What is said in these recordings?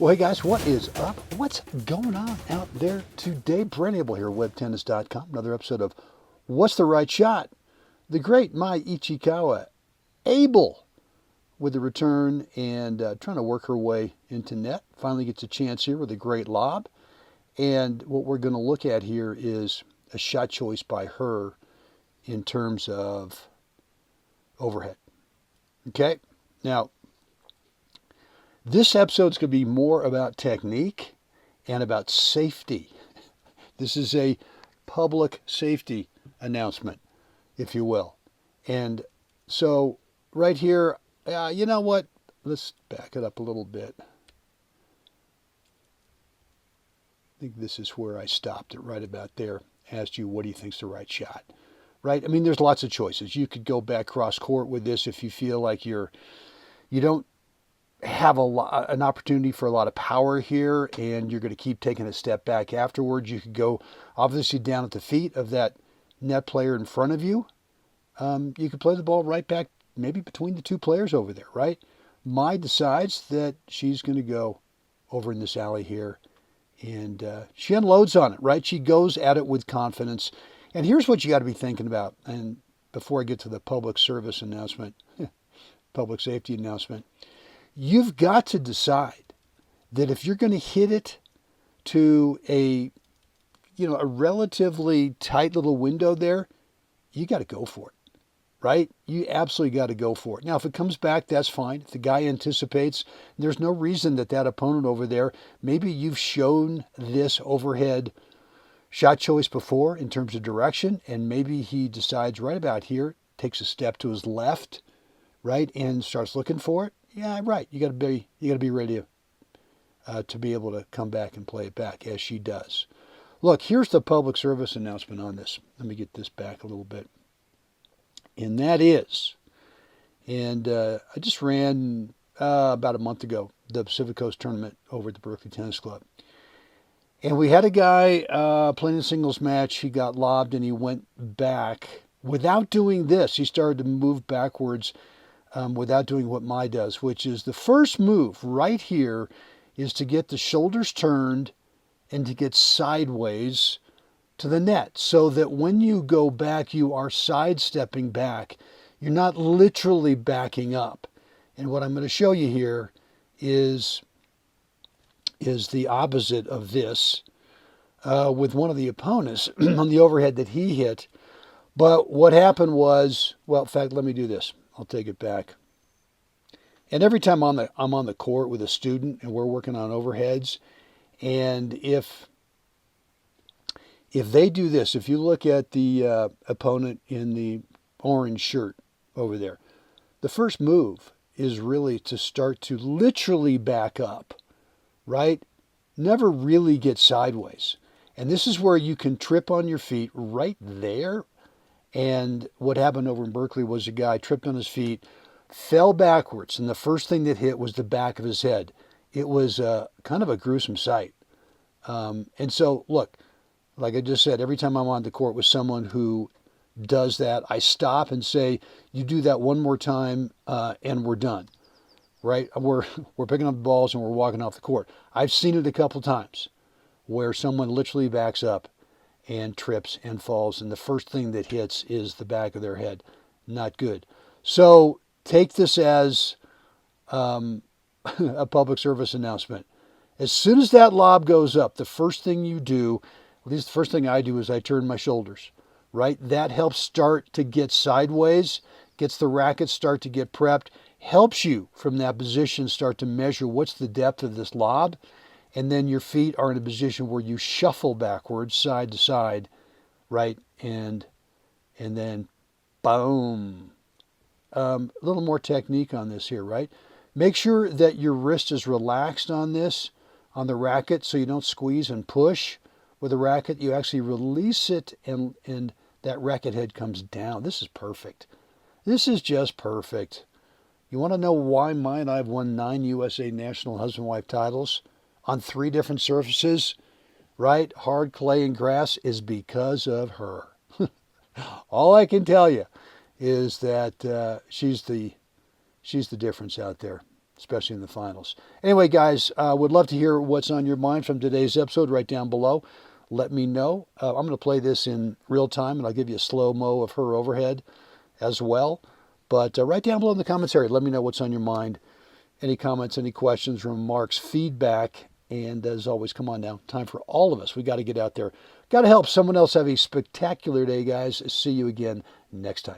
Well, hey guys, what is up? What's going on out there today? Brent Abel here, webtennis.com. Another episode of What's the Right Shot? The great Mai Ichikawa Abel with the return and trying to work her way into net. Finally gets a chance here with a great lob. And what we're going to look at here is a shot choice by her in terms of overhead. Okay? Now, this episode is going to be more about technique and about safety. This is a public safety announcement, if you will. And so right here, you know what? Let's back it up a little bit. I think this is where I stopped it, right about there. Asked you, what do you think's the right shot? Right? I mean, there's lots of choices. You could go back cross court with this if you feel like you don't have an opportunity for a lot of power here and you're going to keep taking a step back afterwards. You could go obviously down at the feet of that net player in front of you. You could play the ball right back maybe between the two players over there, right? Mai decides that she's going to go over in this alley here and she unloads on it, right? She goes at it with confidence. And here's what you got to be thinking about. And before I get to the public service announcement, public safety announcement, you've got to decide that if you're going to hit it to a relatively tight little window there, you got to go for it, right? You absolutely got to go for it. Now, if it comes back, that's fine. If the guy anticipates, there's no reason that opponent over there, maybe you've shown this overhead shot choice before in terms of direction, and maybe he decides right about here, takes a step to his left, right, and starts looking for it. Yeah, right. You got to be ready to be able to come back and play it back as she does. Look, here's the public service announcement on this. Let me get this back a little bit. And that is, I just ran about a month ago the Pacific Coast tournament over at the Berkeley Tennis Club. And we had a guy playing a singles match. He got lobbed and he went back without doing this. He started to move backwards without doing what Mai does, which is the first move right here is to get the shoulders turned and to get sideways to the net so that when you go back, you are sidestepping back. You're not literally backing up. And what I'm going to show you here is the opposite of this with one of the opponents on the overhead that he hit. But what happened was, well, in fact, let me do this. I'll take it back. And every time I'm on the court with a student and we're working on overheads, and if they do this, if you look at the opponent in the orange shirt over there, the first move is really to start to literally back up, right? Never really get sideways. And this is where you can trip on your feet right there. And what happened over in Berkeley was a guy tripped on his feet, fell backwards, and the first thing that hit was the back of his head. It was kind of a gruesome sight. And so, look, like I just said, every time I'm on the court with someone who does that, I stop and say, you do that one more time and we're done, right? We're picking up the balls and we're walking off the court. I've seen it a couple times where someone literally backs up and trips and falls, and the first thing that hits is the back of their head. Not good. So take this as a public service announcement. As soon as that lob goes up, the first thing you do, at least the first thing I do, is I turn my shoulders, right? That helps start to get sideways, gets the racket start to get prepped, helps you from that position start to measure what's the depth of this lob. And then your feet are in a position where you shuffle backwards, side to side, right? And then, boom. A little more technique on this here, right? Make sure that your wrist is relaxed on this, on the racket, so you don't squeeze and push with the racket. You actually release it, and that racket head comes down. This is perfect. This is just perfect. You want to know why Mai and I have won 9 USA National Husband-Wife titles? On 3 different surfaces, right? Hard, clay, and grass, is because of her. All I can tell you is that she's the difference out there. especially in the finals. Anyway, guys, would love to hear what's on your mind from today's episode right down below. Let me know. I'm going to play this in real time, and I'll give you a slow-mo of her overhead as well. But right down below in the commentary, let me know what's on your mind. Any comments, any questions, remarks, feedback. And as always, come on now. Time for all of us. We got to get out there. Got to help someone else have a spectacular day, guys. See you again next time.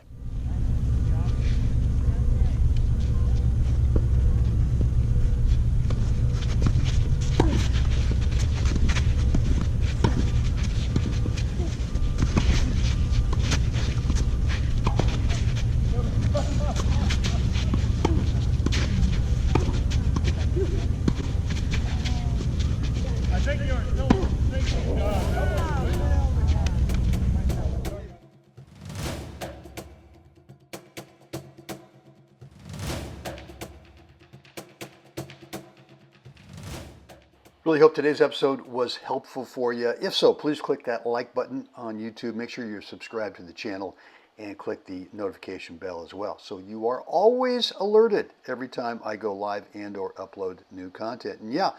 Really hope today's episode was helpful for you. If so, please click that like button on YouTube. Make sure you're subscribed to the channel and click the notification bell as well, so you are always alerted every time I go live and or upload new content. And yeah,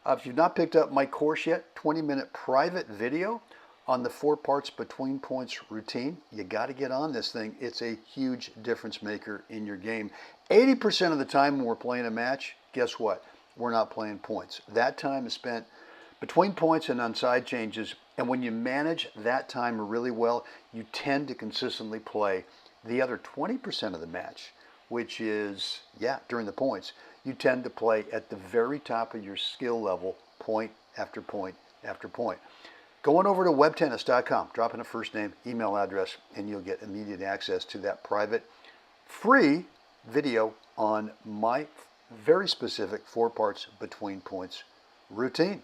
if you've not picked up my course yet, 20-minute private video on the 4 parts between points routine, you got to get on this thing. It's a huge difference maker in your game. 80% of the time when we're playing a match, guess what? We're not playing points. That time is spent between points and on side changes, and when you manage that time really well, you tend to consistently play the other 20% of the match, which is, during the points. You tend to play at the very top of your skill level, point after point after point. Go on over to webtennis.com, drop in a first name, email address, and you'll get immediate access to that private, free video on my very specific 4 parts between points routine.